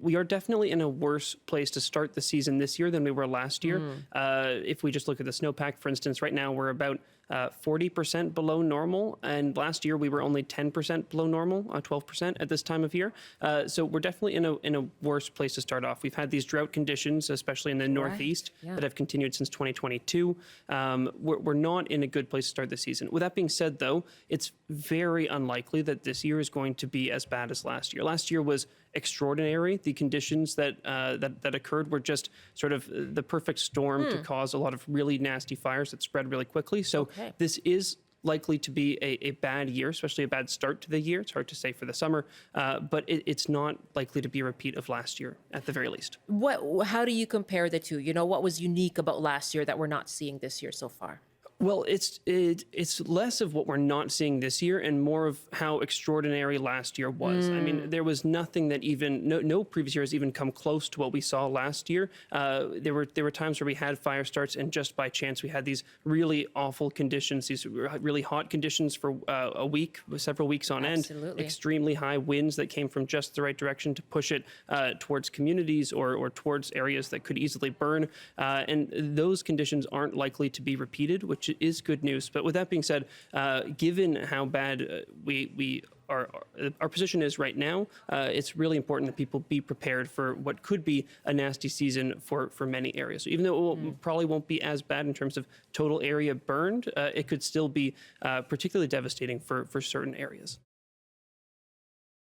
we are definitely in a worse place to start the season this year than we were last year. If we just look at the snowpack, for instance, right now we're about 40% below normal, and last year we were only 10% below normal, 12% at this time of year. So we're definitely in a worse place to start off. We've had these drought conditions, especially in the Northeast, that have continued since 2022. We're not in a good place to start the season. With that being said, though, it's very unlikely that this year is going to be as bad as last year. Last year was extraordinary. The conditions that occurred were just sort of the perfect storm to cause a lot of really nasty fires that spread really quickly. So this is likely to be a bad year, especially a bad start to the year. It's hard to say for the summer, but it's not likely to be a repeat of last year at the very least. How do you compare the two? You know, what was unique about last year that we're not seeing this year so far? Well, it's less of what we're not seeing this year and more of how extraordinary last year was. I mean, there was nothing that even no previous year has even come close to what we saw last year. There were times where we had fire starts, and just by chance we had these really awful conditions, these really hot conditions for a week, several weeks on end. Extremely high winds that came from just the right direction to push it towards communities or towards areas that could easily burn. And those conditions aren't likely to be repeated, which is good news. But with that being said, given how bad our position is right now, it's really important that people be prepared for what could be a nasty season for many areas. So even though it probably won't be as bad in terms of total area burned, it could still be particularly devastating for certain areas.